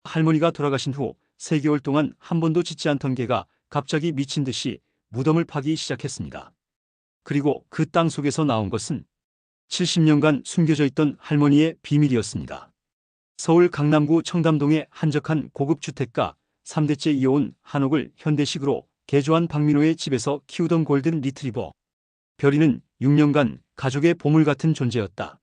할머니가 돌아가신 후 3개월 동안 한 번도 짖지 않던 개가 갑자기 미친 듯이 무덤을 파기 시작했습니다. 그리고 그 땅 속에서 나온 것은 70년간 숨겨져 있던 할머니의 비밀이었습니다. 서울 강남구 청담동의 한적한 고급 주택가 3대째 이어온 한옥을 현대식으로 개조한 박민호의 집에서 키우던 골든 리트리버 별이는 6년간 가족의 보물 같은 존재였다.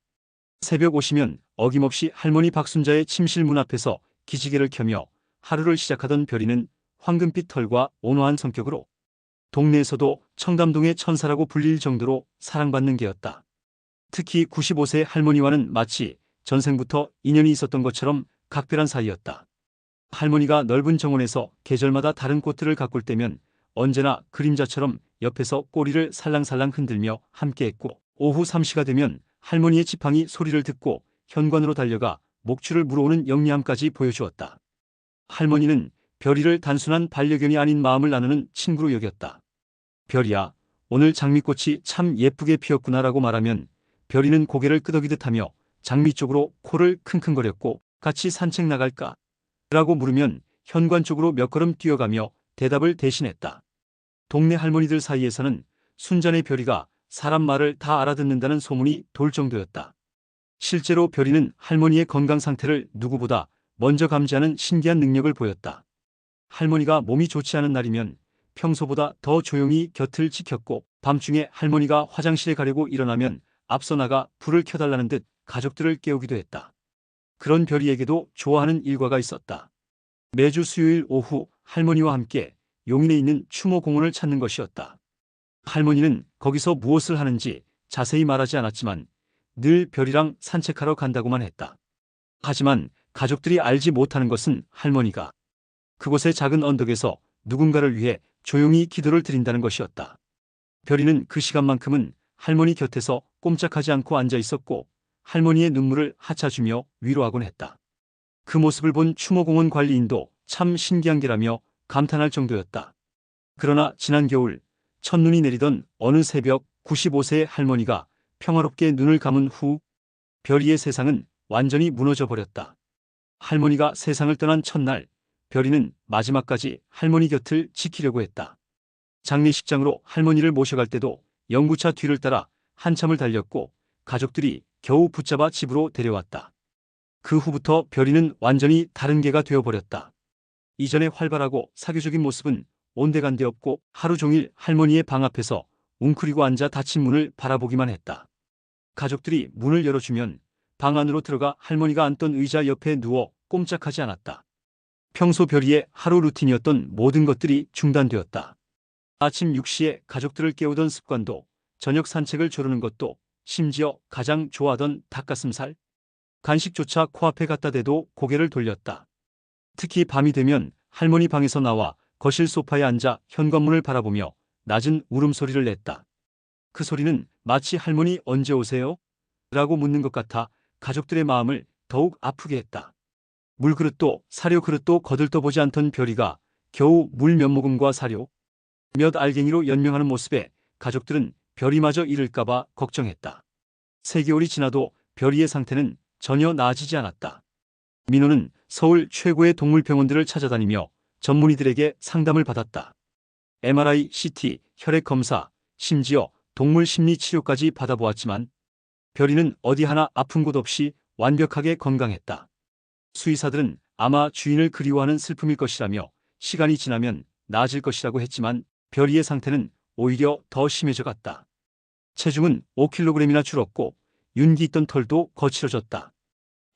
새벽 5시면 어김없이 할머니 박순자의 침실 문 앞에서 기지개를 켜며 하루를 시작하던 별이는 황금빛 털과 온화한 성격으로 동네에서도 청담동의 천사라고 불릴 정도로 사랑받는 개였다. 특히 95세 할머니와는 마치 전생부터 인연이 있었던 것처럼 각별한 사이였다. 할머니가 넓은 정원에서 계절마다 다른 꽃들을 가꿀 때면 언제나 그림자처럼 옆에서 꼬리를 살랑살랑 흔들며 함께했고, 오후 3시가 되면 할머니의 지팡이 소리를 듣고 현관으로 달려가 목줄을 물어오는 영리함까지 보여주었다. 할머니는 별이를 단순한 반려견이 아닌 마음을 나누는 친구로 여겼다. 별이야, 오늘 장미꽃이 참 예쁘게 피었구나라고 말하면 별이는 고개를 끄덕이듯 하며 장미 쪽으로 코를 킁킁거렸고, 같이 산책 나갈까? 라고 물으면 현관 쪽으로 몇 걸음 뛰어가며 대답을 대신했다. 동네 할머니들 사이에서는 순전의 별이가 사람 말을 다 알아듣는다는 소문이 돌 정도였다. 실제로 별이는 할머니의 건강 상태를 누구보다 먼저 감지하는 신기한 능력을 보였다. 할머니가 몸이 좋지 않은 날이면 평소보다 더 조용히 곁을 지켰고, 밤중에 할머니가 화장실에 가려고 일어나면 앞서 나가 불을 켜달라는 듯 가족들을 깨우기도 했다. 그런 별이에게도 좋아하는 일과가 있었다. 매주 수요일 오후 할머니와 함께 용인에 있는 추모공원을 찾는 것이었다. 할머니는 거기서 무엇을 하는지 자세히 말하지 않았지만 늘 별이랑 산책하러 간다고만 했다. 하지만 가족들이 알지 못하는 것은 할머니가 그곳의 작은 언덕에서 누군가를 위해 조용히 기도를 드린다는 것이었다. 별이는 그 시간만큼은 할머니 곁에서 꼼짝하지 않고 앉아 있었고, 할머니의 눈물을 하차주며 위로하곤 했다. 그 모습을 본 추모공원 관리인도 참 신기한 게라며 감탄할 정도였다. 그러나 지난 겨울 첫눈이 내리던 어느 새벽 95세의 할머니가 평화롭게 눈을 감은 후 별이의 세상은 완전히 무너져 버렸다. 할머니가 세상을 떠난 첫날, 별이는 마지막까지 할머니 곁을 지키려고 했다. 장례식장으로 할머니를 모셔갈 때도 영구차 뒤를 따라 한참을 달렸고, 가족들이 겨우 붙잡아 집으로 데려왔다. 그 후부터 별이는 완전히 다른 개가 되어버렸다. 이전의 활발하고 사교적인 모습은 온데간데 없고, 하루 종일 할머니의 방 앞에서 웅크리고 앉아 닫힌 문을 바라보기만 했다. 가족들이 문을 열어주면 방 안으로 들어가 할머니가 앉던 의자 옆에 누워 꼼짝하지 않았다. 평소 별이의 하루 루틴이었던 모든 것들이 중단되었다. 아침 6시에 가족들을 깨우던 습관도, 저녁 산책을 조르는 것도, 심지어 가장 좋아하던 닭가슴살, 간식조차 코앞에 갖다 대도 고개를 돌렸다. 특히 밤이 되면 할머니 방에서 나와 거실 소파에 앉아 현관문을 바라보며 낮은 울음소리를 냈다. 그 소리는 마치 할머니 언제 오세요? 라고 묻는 것 같아 가족들의 마음을 더욱 아프게 했다. 물그릇도 사료 그릇도 거들떠보지 않던 별이가 겨우 물 몇 모금과 사료 몇 알갱이로 연명하는 모습에 가족들은 별이마저 잃을까봐 걱정했다. 3개월이 지나도 별이의 상태는 전혀 나아지지 않았다. 민호는 서울 최고의 동물병원들을 찾아다니며 전문의들에게 상담을 받았다. MRI, CT, 혈액검사, 심지어 동물 심리 치료까지 받아보았지만 별이는 어디 하나 아픈 곳 없이 완벽하게 건강했다. 수의사들은 아마 주인을 그리워하는 슬픔일 것이라며 시간이 지나면 나아질 것이라고 했지만 별이의 상태는 오히려 더 심해져 갔다. 체중은 5kg이나 줄었고 윤기 있던 털도 거칠어졌다.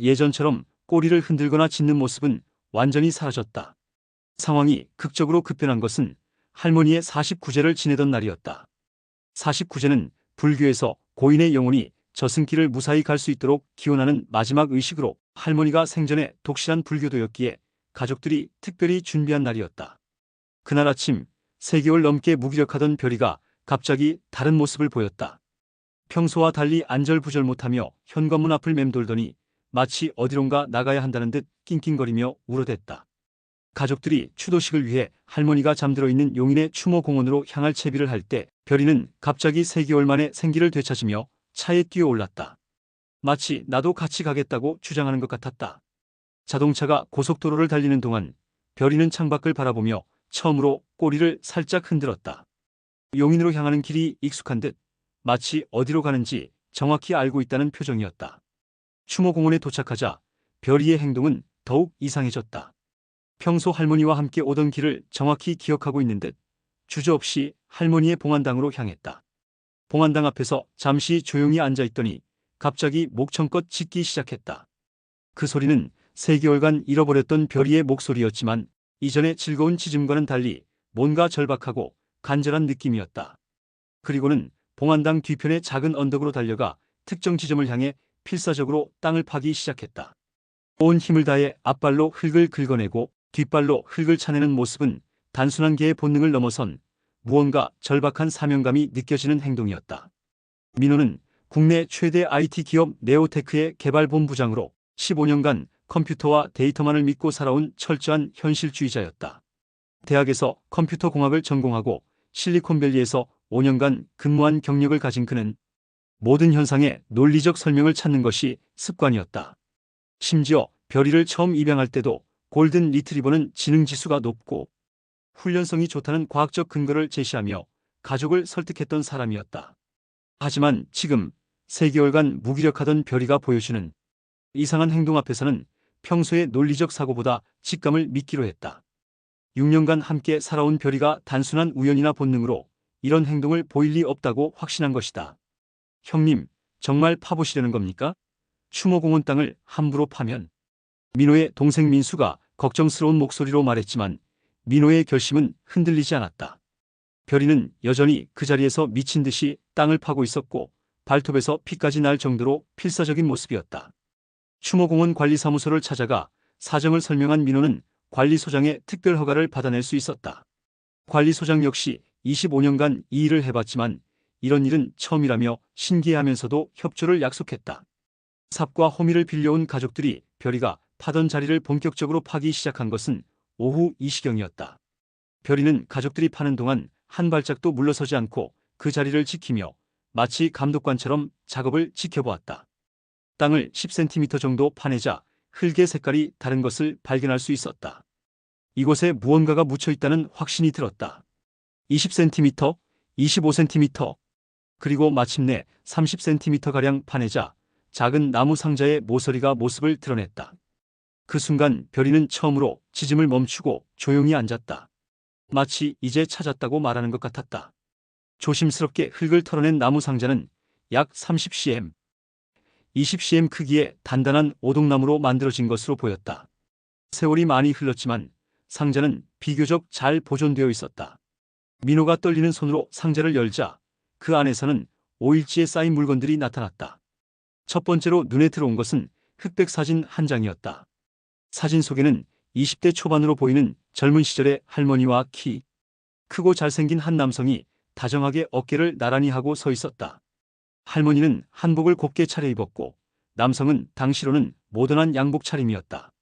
예전처럼 꼬리를 흔들거나 짖는 모습은 완전히 사라졌다. 상황이 극적으로 급변한 것은 할머니의 49제를 지내던 날이었다. 49제는 불교에서 고인의 영혼이 저승길을 무사히 갈 수 있도록 기원하는 마지막 의식으로 할머니가 생전에 독실한 불교도였기에 가족들이 특별히 준비한 날이었다. 그날 아침 3개월 넘게 무기력하던 별이가 갑자기 다른 모습을 보였다. 평소와 달리 안절부절 못하며 현관문 앞을 맴돌더니 마치 어디론가 나가야 한다는 듯 낑낑거리며 울어댔다. 가족들이 추도식을 위해 할머니가 잠들어 있는 용인의 추모공원으로 향할 채비를 할 때 별이는 갑자기 3개월 만에 생기를 되찾으며 차에 뛰어올랐다. 마치 나도 같이 가겠다고 주장하는 것 같았다. 자동차가 고속도로를 달리는 동안 별이는 창밖을 바라보며 처음으로 꼬리를 살짝 흔들었다. 용인으로 향하는 길이 익숙한 듯 마치 어디로 가는지 정확히 알고 있다는 표정이었다. 추모공원에 도착하자 별이의 행동은 더욱 이상해졌다. 평소 할머니와 함께 오던 길을 정확히 기억하고 있는 듯 주저없이 할머니의 봉안당으로 향했다. 봉안당 앞에서 잠시 조용히 앉아있더니 갑자기 목청껏 짖기 시작했다. 그 소리는 3개월간 잃어버렸던 별이의 목소리였지만 이전의 즐거운 짖음과는 달리 뭔가 절박하고 간절한 느낌이었다. 그리고는 봉안당 뒤편의 작은 언덕으로 달려가 특정 지점을 향해 필사적으로 땅을 파기 시작했다. 온 힘을 다해 앞발로 흙을 긁어내고 뒷발로 흙을 차내는 모습은 단순한 개의 본능을 넘어선 무언가 절박한 사명감이 느껴지는 행동이었다. 민호는 국내 최대 IT 기업 네오테크의 개발본부장으로 15년간 컴퓨터와 데이터만을 믿고 살아온 철저한 현실주의자였다. 대학에서 컴퓨터 공학을 전공하고 실리콘밸리에서 5년간 근무한 경력을 가진 그는 모든 현상의 논리적 설명을 찾는 것이 습관이었다. 심지어 별이를 처음 입양할 때도 골든 리트리버는 지능지수가 높고 훈련성이 좋다는 과학적 근거를 제시하며 가족을 설득했던 사람이었다. 하지만 지금 3개월간 무기력하던 별이가 보여주는 이상한 행동 앞에서는 평소의 논리적 사고보다 직감을 믿기로 했다. 6년간 함께 살아온 별이가 단순한 우연이나 본능으로 이런 행동을 보일 리 없다고 확신한 것이다. 형님, 정말 파보시려는 겁니까? 추모공원 땅을 함부로 파면. 민호의 동생 민수가 걱정스러운 목소리로 말했지만 민호의 결심은 흔들리지 않았다. 별이는 여전히 그 자리에서 미친 듯이 땅을 파고 있었고 발톱에서 피까지 날 정도로 필사적인 모습이었다. 추모공원 관리사무소를 찾아가 사정을 설명한 민호는 관리소장의 특별 허가를 받아낼 수 있었다. 관리소장 역시 25년간 이 일을 해봤지만 이런 일은 처음이라며 신기해하면서도 협조를 약속했다. 삽과 호미를 빌려온 가족들이 별이가 파던 자리를 본격적으로 파기 시작한 것은 오후 2시경이었다. 별이는 가족들이 파는 동안 한 발짝도 물러서지 않고 그 자리를 지키며 마치 감독관처럼 작업을 지켜보았다. 땅을 10cm 정도 파내자 흙의 색깔이 다른 것을 발견할 수 있었다. 이곳에 무언가가 묻혀 있다는 확신이 들었다. 20cm, 25cm, 그리고 마침내 30cm가량 파내자 작은 나무 상자의 모서리가 모습을 드러냈다. 그 순간 별이는 처음으로 짖음을 멈추고 조용히 앉았다. 마치 이제 찾았다고 말하는 것 같았다. 조심스럽게 흙을 털어낸 나무 상자는 약 30cm, 20cm 크기의 단단한 오동나무로 만들어진 것으로 보였다. 세월이 많이 흘렀지만 상자는 비교적 잘 보존되어 있었다. 민호가 떨리는 손으로 상자를 열자 그 안에서는 5일치에 쌓인 물건들이 나타났다. 첫 번째로 눈에 들어온 것은 흑백 사진 한 장이었다. 사진 속에는 20대 초반으로 보이는 젊은 시절의 할머니와 키 크고 잘생긴 한 남성이 다정하게 어깨를 나란히 하고 서 있었다. 할머니는 한복을 곱게 차려입었고 남성은 당시로는 모던한 양복 차림이었다.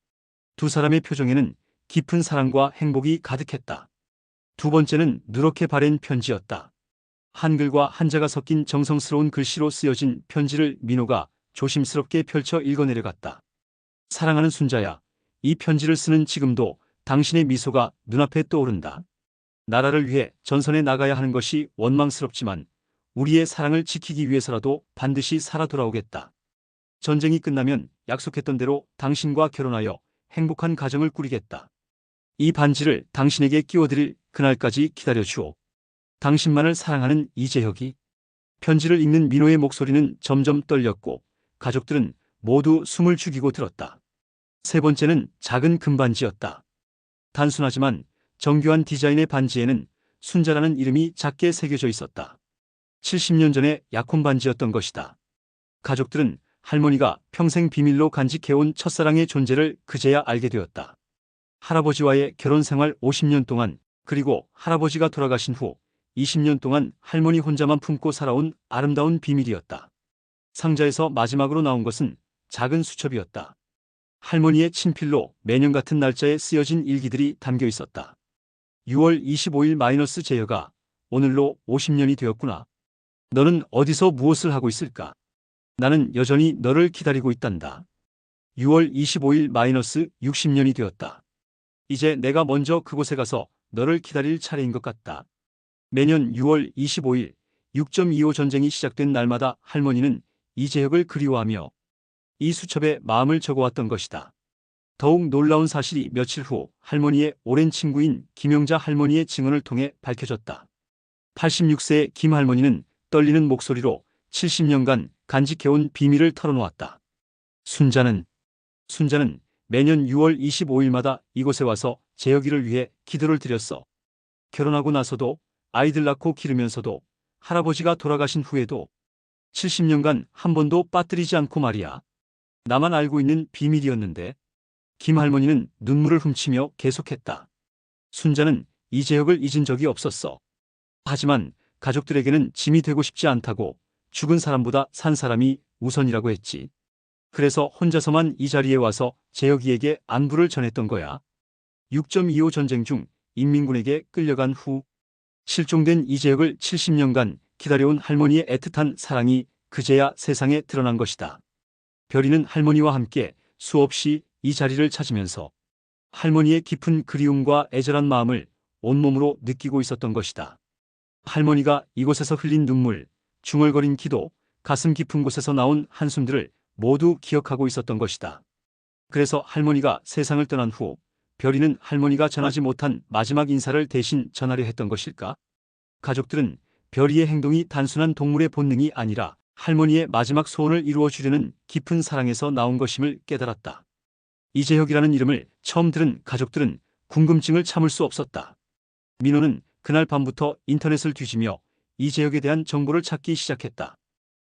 두 사람의 표정에는 깊은 사랑과 행복이 가득했다. 두 번째는 누렇게 바랜 편지였다. 한글과 한자가 섞인 정성스러운 글씨로 쓰여진 편지를 민호가 조심스럽게 펼쳐 읽어내려갔다. 사랑하는 순자야, 이 편지를 쓰는 지금도 당신의 미소가 눈앞에 떠오른다. 나라를 위해 전선에 나가야 하는 것이 원망스럽지만 우리의 사랑을 지키기 위해서라도 반드시 살아 돌아오겠다. 전쟁이 끝나면 약속했던 대로 당신과 결혼하여 행복한 가정을 꾸리겠다. 이 반지를 당신에게 끼워드릴 그날까지 기다려주오. 당신만을 사랑하는 이재혁이. 편지를 읽는 민호의 목소리는 점점 떨렸고 가족들은 모두 숨을 죽이고 들었다. 세 번째는 작은 금반지였다. 단순하지만 정교한 디자인의 반지에는 순자라는 이름이 작게 새겨져 있었다. 70년 전의 약혼 반지였던 것이다. 가족들은 할머니가 평생 비밀로 간직해온 첫사랑의 존재를 그제야 알게 되었다. 할아버지와의 결혼 생활 50년 동안 그리고 할아버지가 돌아가신 후 20년 동안 할머니 혼자만 품고 살아온 아름다운 비밀이었다. 상자에서 마지막으로 나온 것은 작은 수첩이었다. 할머니의 친필로 매년 같은 날짜에 쓰여진 일기들이 담겨 있었다. 6월 25일 재혁아, 오늘로 50년이 되었구나. 너는 어디서 무엇을 하고 있을까? 나는 여전히 너를 기다리고 있단다. 6월 25일 -60년이 되었다. 이제 내가 먼저 그곳에 가서 너를 기다릴 차례인 것 같다. 매년 6월 25일 6.25 전쟁이 시작된 날마다 할머니는 이재혁을 그리워하며 이 수첩에 마음을 적어왔던 것이다. 더욱 놀라운 사실이 며칠 후 할머니의 오랜 친구인 김영자 할머니의 증언을 통해 밝혀졌다. 86세의 김 할머니는 떨리는 목소리로 70년간 간직해온 비밀을 털어놓았다. 순자는 매년 6월 25일마다 이곳에 와서 재혁이를 위해 기도를 드렸어. 결혼하고 나서도, 아이들 낳고 기르면서도, 할아버지가 돌아가신 후에도 70년간 한 번도 빠뜨리지 않고 말이야. 나만 알고 있는 비밀이었는데. 김 할머니는 눈물을 훔치며 계속했다. 순자는 이재혁을 잊은 적이 없었어. 하지만 가족들에게는 짐이 되고 싶지 않다고, 죽은 사람보다 산 사람이 우선이라고 했지. 그래서 혼자서만 이 자리에 와서 재혁이에게 안부를 전했던 거야. 6.25 전쟁 중 인민군에게 끌려간 후 실종된 이재혁을 70년간 기다려온 할머니의 애틋한 사랑이 그제야 세상에 드러난 것이다. 별이는 할머니와 함께 수없이 이 자리를 찾으면서 할머니의 깊은 그리움과 애절한 마음을 온몸으로 느끼고 있었던 것이다. 할머니가 이곳에서 흘린 눈물, 중얼거린 기도, 가슴 깊은 곳에서 나온 한숨들을 모두 기억하고 있었던 것이다. 그래서 할머니가 세상을 떠난 후 별이는 할머니가 전하지 못한 마지막 인사를 대신 전하려 했던 것일까? 가족들은 별이의 행동이 단순한 동물의 본능이 아니라 할머니의 마지막 소원을 이루어 주려는 깊은 사랑에서 나온 것임을 깨달았다. 이재혁이라는 이름을 처음 들은 가족들은 궁금증을 참을 수 없었다. 민호는 그날 밤부터 인터넷을 뒤지며 이재혁에 대한 정보를 찾기 시작했다.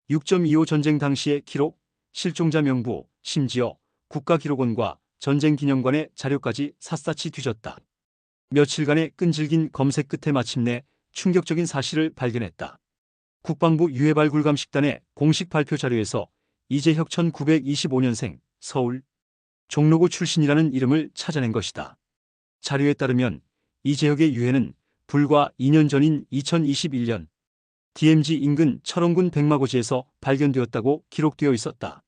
6.25 전쟁 당시의 기록, 실종자 명부, 심지어 국가기록원과 전쟁기념관의 자료까지 샅샅이 뒤졌다. 며칠간의 끈질긴 검색 끝에 마침내 충격적인 사실을 발견했다. 국방부 유해발굴감식단의 공식 발표 자료에서 이재혁 1925년생 서울 종로구 출신이라는 이름을 찾아낸 것이다. 자료에 따르면 이재혁의 유해는 불과 2년 전인 2021년 DMZ 인근 철원군 백마고지에서 발견되었다고 기록되어 있었다.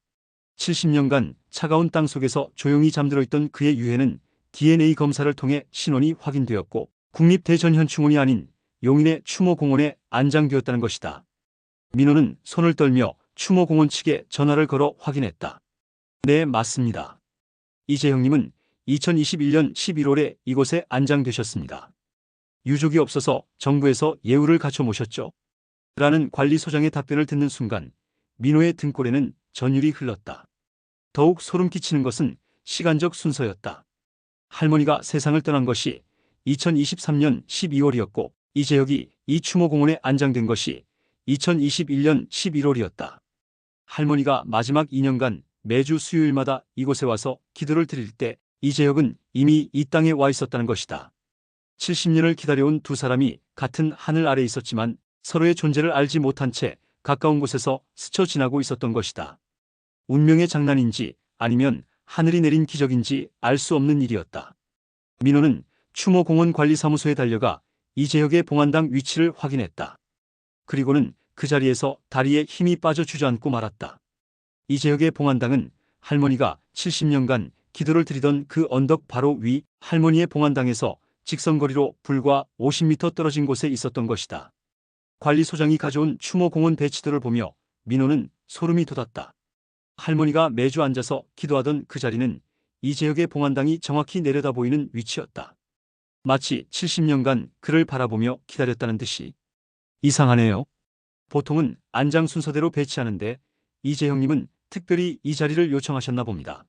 70년간 차가운 땅 속에서 조용히 잠들어 있던 그의 유해는 DNA 검사를 통해 신원이 확인되었고 국립대전현충원이 아닌 용인의 추모공원에 안장되었다는 것이다. 민호는 손을 떨며 추모공원 측에 전화를 걸어 확인했다. 네, 맞습니다. 이재혁님은 2021년 11월에 이곳에 안장되셨습니다. 유족이 없어서 정부에서 예우를 갖춰 모셨죠? 라는 관리소장의 답변을 듣는 순간 민호의 등골에는 전율이 흘렀다. 더욱 소름 끼치는 것은 시간적 순서였다. 할머니가 세상을 떠난 것이 2023년 12월이었고 이재혁이 이 추모공원에 안장된 것이 2021년 11월이었다. 할머니가 마지막 2년간 매주 수요일마다 이곳에 와서 기도를 드릴 때 이재혁은 이미 이 땅에 와 있었다는 것이다. 70년을 기다려온 두 사람이 같은 하늘 아래 있었지만 서로의 존재를 알지 못한 채 가까운 곳에서 스쳐 지나고 있었던 것이다. 운명의 장난인지 아니면 하늘이 내린 기적인지 알 수 없는 일이었다. 민호는 추모공원 관리사무소에 달려가 이재혁의 봉안당 위치를 확인했다. 그리고는 그 자리에서 다리에 힘이 빠져 주저앉고 말았다. 이재혁의 봉안당은 할머니가 70년간 기도를 드리던 그 언덕 바로 위 할머니의 봉안당에서 직선거리로 불과 50m 떨어진 곳에 있었던 것이다. 관리소장이 가져온 추모공원 배치도를 보며 민호는 소름이 돋았다. 할머니가 매주 앉아서 기도하던 그 자리는 이재혁의 봉안당이 정확히 내려다 보이는 위치였다. 마치 70년간 그를 바라보며 기다렸다는 듯이. 이상하네요. 보통은 안장 순서대로 배치하는데 이재혁님은 특별히 이 자리를 요청하셨나 봅니다.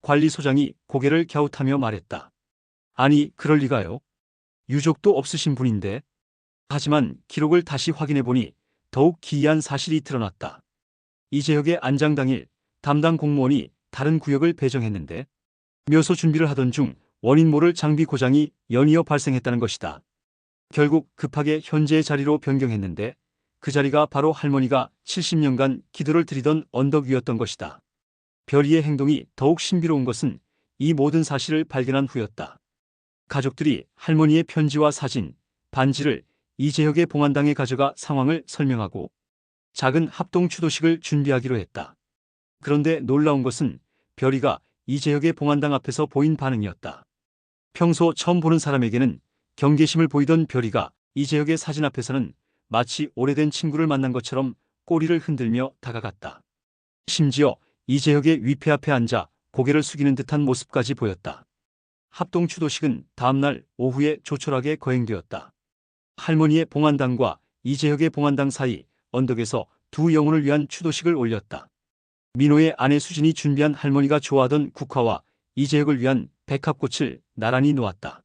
관리소장이 고개를 갸웃하며 말했다. 아니, 그럴 리가요. 유족도 없으신 분인데. 하지만 기록을 다시 확인해보니 더욱 기이한 사실이 드러났다. 이재혁의 안장 당일 담당 공무원이 다른 구역을 배정했는데 묘소 준비를 하던 중 원인 모를 장비 고장이 연이어 발생했다는 것이다. 결국 급하게 현재의 자리로 변경했는데 그 자리가 바로 할머니가 70년간 기도를 드리던 언덕 위였던 것이다. 별이의 행동이 더욱 신비로운 것은 이 모든 사실을 발견한 후였다. 가족들이 할머니의 편지와 사진, 반지를 이재혁의 봉안당에 가져가 상황을 설명하고 작은 합동 추도식을 준비하기로 했다. 그런데 놀라운 것은 별이가 이재혁의 봉안당 앞에서 보인 반응이었다. 평소 처음 보는 사람에게는 경계심을 보이던 별이가 이재혁의 사진 앞에서는 마치 오래된 친구를 만난 것처럼 꼬리를 흔들며 다가갔다. 심지어 이재혁의 위패 앞에 앉아 고개를 숙이는 듯한 모습까지 보였다. 합동 추도식은 다음날 오후에 조촐하게 거행되었다. 할머니의 봉안당과 이재혁의 봉안당 사이 언덕에서 두 영혼을 위한 추도식을 올렸다. 민호의 아내 수진이 준비한 할머니가 좋아하던 국화와 이재혁을 위한 백합꽃을 나란히 놓았다.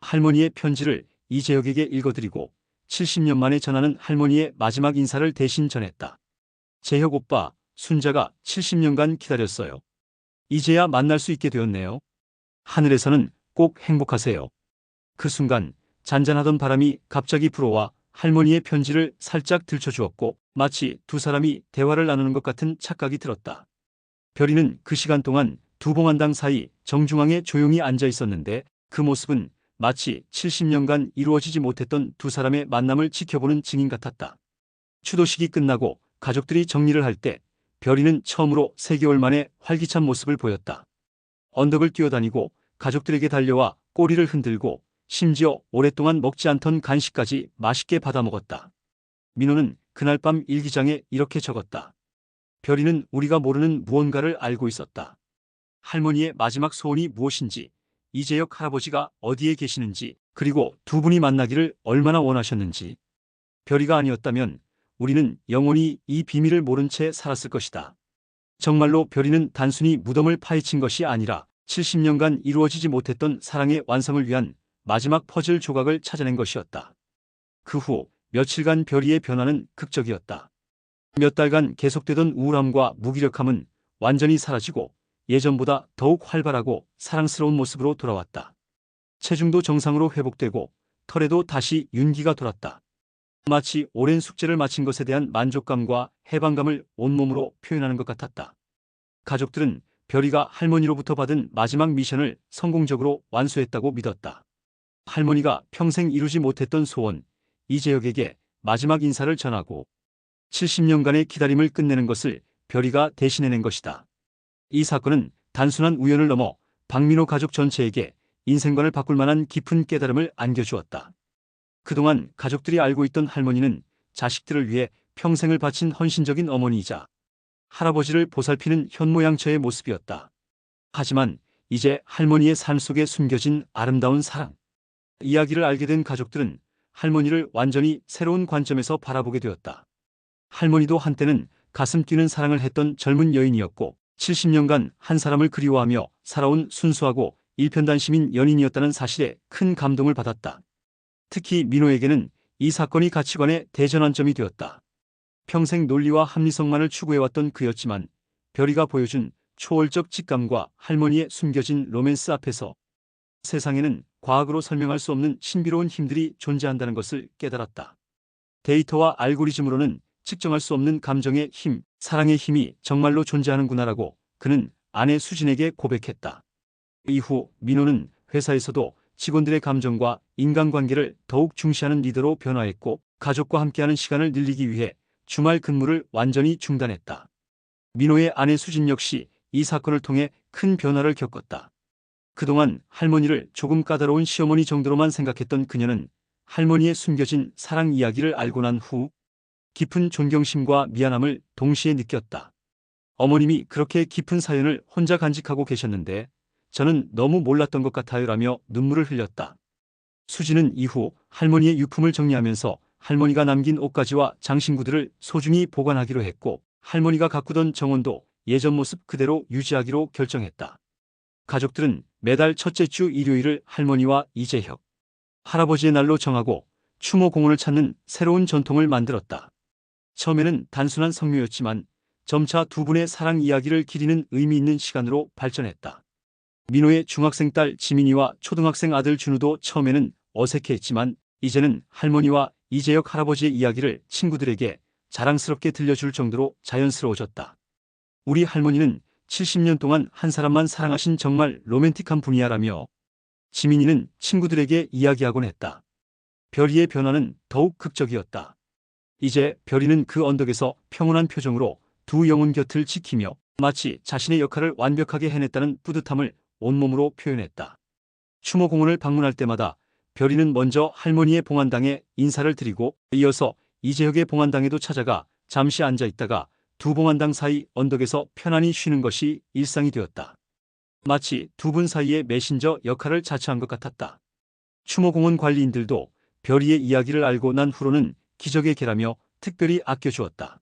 할머니의 편지를 이재혁에게 읽어드리고 70년 만에 전하는 할머니의 마지막 인사를 대신 전했다. 재혁 오빠, 순자가 70년간 기다렸어요. 이제야 만날 수 있게 되었네요. 하늘에서는 꼭 행복하세요. 그 순간 잔잔하던 바람이 갑자기 불어와 할머니의 편지를 살짝 들춰주었고 마치 두 사람이 대화를 나누는 것 같은 착각이 들었다. 별이는 그 시간 동안 두 봉안당 사이 정중앙에 조용히 앉아 있었는데 그 모습은 마치 70년간 이루어지지 못했던 두 사람의 만남을 지켜보는 증인 같았다. 추도식이 끝나고 가족들이 정리를 할 때 별이는 처음으로 3개월 만에 활기찬 모습을 보였다. 언덕을 뛰어다니고 가족들에게 달려와 꼬리를 흔들고 심지어 오랫동안 먹지 않던 간식까지 맛있게 받아먹었다. 민호는 그날 밤 일기장에 이렇게 적었다. 별이는 우리가 모르는 무언가를 알고 있었다. 할머니의 마지막 소원이 무엇인지, 이재혁 할아버지가 어디에 계시는지, 그리고 두 분이 만나기를 얼마나 원하셨는지. 별이가 아니었다면 우리는 영원히 이 비밀을 모른 채 살았을 것이다. 정말로 별이는 단순히 무덤을 파헤친 것이 아니라 70년간 이루어지지 못했던 사랑의 완성을 위한 마지막 퍼즐 조각을 찾아낸 것이었다. 그 후 며칠간 별이의 변화는 극적이었다. 몇 달간 계속되던 우울함과 무기력함은 완전히 사라지고 예전보다 더욱 활발하고 사랑스러운 모습으로 돌아왔다. 체중도 정상으로 회복되고 털에도 다시 윤기가 돌았다. 마치 오랜 숙제를 마친 것에 대한 만족감과 해방감을 온몸으로 표현하는 것 같았다. 가족들은 별이가 할머니로부터 받은 마지막 미션을 성공적으로 완수했다고 믿었다. 할머니가 평생 이루지 못했던 소원, 이재혁에게 마지막 인사를 전하고 70년간의 기다림을 끝내는 것을 별이가 대신해낸 것이다. 이 사건은 단순한 우연을 넘어 박민호 가족 전체에게 인생관을 바꿀 만한 깊은 깨달음을 안겨주었다. 그동안 가족들이 알고 있던 할머니는 자식들을 위해 평생을 바친 헌신적인 어머니이자 할아버지를 보살피는 현모양처의 모습이었다. 하지만 이제 할머니의 삶 속에 숨겨진 아름다운 사랑. 이야기를 알게 된 가족들은 할머니를 완전히 새로운 관점에서 바라보게 되었다. 할머니도 한때는 가슴 뛰는 사랑을 했던 젊은 여인이었고 70년간 한 사람을 그리워하며 살아온 순수하고 일편단심인 연인이었다는 사실에 큰 감동을 받았다. 특히 민호에게는 이 사건이 가치관의 대전환점이 되었다. 평생 논리와 합리성만을 추구해왔던 그였지만 별이가 보여준 초월적 직감과 할머니의 숨겨진 로맨스 앞에서 세상에는 과학으로 설명할 수 없는 신비로운 힘들이 존재한다는 것을 깨달았다. 데이터와 알고리즘으로는 측정할 수 없는 감정의 힘, 사랑의 힘이 정말로 존재하는구나라고 그는 아내 수진에게 고백했다. 이후 민호는 회사에서도 직원들의 감정과 인간관계를 더욱 중시하는 리더로 변화했고 가족과 함께하는 시간을 늘리기 위해 주말 근무를 완전히 중단했다. 민호의 아내 수진 역시 이 사건을 통해 큰 변화를 겪었다. 그동안 할머니를 조금 까다로운 시어머니 정도로만 생각했던 그녀는 할머니의 숨겨진 사랑 이야기를 알고 난 후 깊은 존경심과 미안함을 동시에 느꼈다. 어머님이 그렇게 깊은 사연을 혼자 간직하고 계셨는데 저는 너무 몰랐던 것 같아요라며 눈물을 흘렸다. 수지는 이후 할머니의 유품을 정리하면서 할머니가 남긴 옷가지와 장신구들을 소중히 보관하기로 했고 할머니가 가꾸던 정원도 예전 모습 그대로 유지하기로 결정했다. 가족들은 매달 첫째 주 일요일을 할머니와 이재혁, 할아버지의 날로 정하고 추모 공원을 찾는 새로운 전통을 만들었다. 처음에는 단순한 성묘였지만 점차 두 분의 사랑 이야기를 기리는 의미 있는 시간으로 발전했다. 민호의 중학생 딸 지민이와 초등학생 아들 준우도 처음에는 어색해했지만 이제는 할머니와 이재혁 할아버지의 이야기를 친구들에게 자랑스럽게 들려줄 정도로 자연스러워졌다. 우리 할머니는 70년 동안 한 사람만 사랑하신 정말 로맨틱한 분이야라며 지민이는 친구들에게 이야기하곤 했다. 별이의 변화는 더욱 극적이었다. 이제 별이는 그 언덕에서 평온한 표정으로 두 영혼 곁을 지키며 마치 자신의 역할을 완벽하게 해냈다는 뿌듯함을 온몸으로 표현했다. 추모공원을 방문할 때마다 별이는 먼저 할머니의 봉안당에 인사를 드리고 이어서 이재혁의 봉안당에도 찾아가 잠시 앉아 있다가 두 봉안당 사이 언덕에서 편안히 쉬는 것이 일상이 되었다. 마치 두 분 사이의 메신저 역할을 자처한 것 같았다. 추모공원 관리인들도 별이의 이야기를 알고 난 후로는 기적의 개라며 특별히 아껴주었다.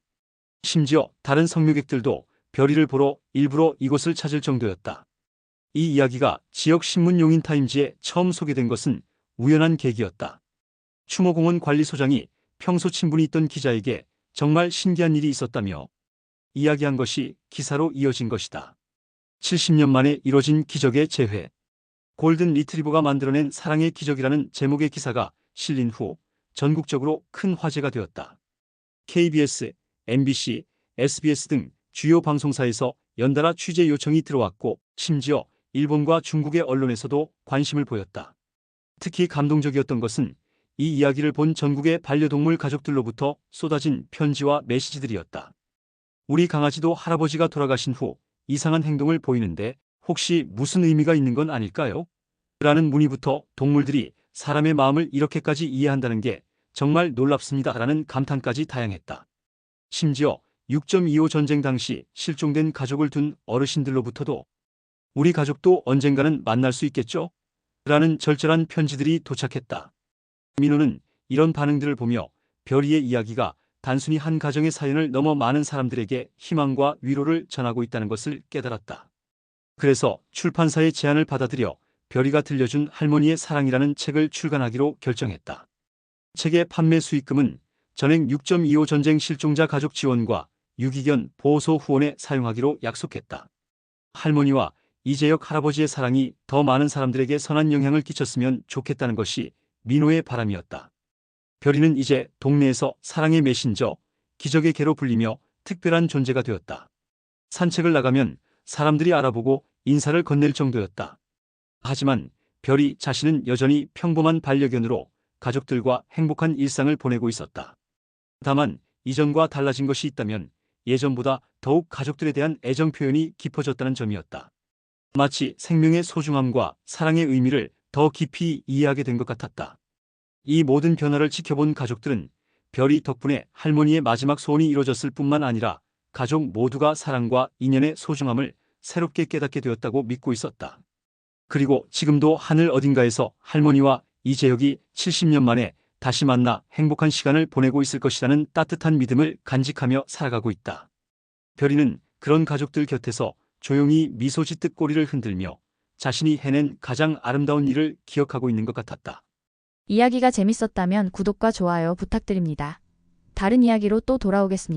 심지어 다른 성묘객들도 별이를 보러 일부러 이곳을 찾을 정도였다. 이 이야기가 지역 신문 용인타임즈에 처음 소개된 것은 우연한 계기였다. 추모공원 관리소장이 평소 친분이 있던 기자에게 정말 신기한 일이 있었다며 이야기한 것이 기사로 이어진 것이다. 70년 만에 이뤄진 기적의 재회. 골든 리트리버가 만들어낸 사랑의 기적이라는 제목의 기사가 실린 후 전국적으로 큰 화제가 되었다. KBS, MBC, SBS 등 주요 방송사에서 연달아 취재 요청이 들어왔고 심지어 일본과 중국의 언론에서도 관심을 보였다. 특히 감동적이었던 것은 이 이야기를 본 전국의 반려동물 가족들로부터 쏟아진 편지와 메시지들이었다. 우리 강아지도 할아버지가 돌아가신 후 이상한 행동을 보이는데 혹시 무슨 의미가 있는 건 아닐까요? 라는 문의부터 동물들이 사람의 마음을 이렇게까지 이해한다는 게 정말 놀랍습니다. 라는 감탄까지 다양했다. 심지어 6.25 전쟁 당시 실종된 가족을 둔 어르신들로부터도 우리 가족도 언젠가는 만날 수 있겠죠? 라는 절절한 편지들이 도착했다. 민호는 이런 반응들을 보며 별이의 이야기가 단순히 한 가정의 사연을 넘어 많은 사람들에게 희망과 위로를 전하고 있다는 것을 깨달았다. 그래서 출판사의 제안을 받아들여 별이가 들려준 할머니의 사랑이라는 책을 출간하기로 결정했다. 책의 판매 수익금은 전행 6.25 전쟁 실종자 가족 지원과 유기견 보호소 후원에 사용하기로 약속했다. 할머니와 이재혁 할아버지의 사랑이 더 많은 사람들에게 선한 영향을 끼쳤으면 좋겠다는 것이 민호의 바람이었다. 별이는 이제 동네에서 사랑의 메신저, 기적의 개로 불리며 특별한 존재가 되었다. 산책을 나가면 사람들이 알아보고 인사를 건넬 정도였다. 하지만 별이 자신은 여전히 평범한 반려견으로 가족들과 행복한 일상을 보내고 있었다. 다만 이전과 달라진 것이 있다면 예전보다 더욱 가족들에 대한 애정 표현이 깊어졌다는 점이었다. 마치 생명의 소중함과 사랑의 의미를 더 깊이 이해하게 된 것 같았다. 이 모든 변화를 지켜본 가족들은 별이 덕분에 할머니의 마지막 소원이 이루어졌을 뿐만 아니라 가족 모두가 사랑과 인연의 소중함을 새롭게 깨닫게 되었다고 믿고 있었다. 그리고 지금도 하늘 어딘가에서 할머니와 이재혁이 70년 만에 다시 만나 행복한 시간을 보내고 있을 것이라는 따뜻한 믿음을 간직하며 살아가고 있다. 별이는 그런 가족들 곁에서 조용히 미소 짓듯 꼬리를 흔들며 자신이 해낸 가장 아름다운 일을 기억하고 있는 것 같았다. 이야기가 재밌었다면 구독과 좋아요 부탁드립니다. 다른 이야기로 또 돌아오겠습니다.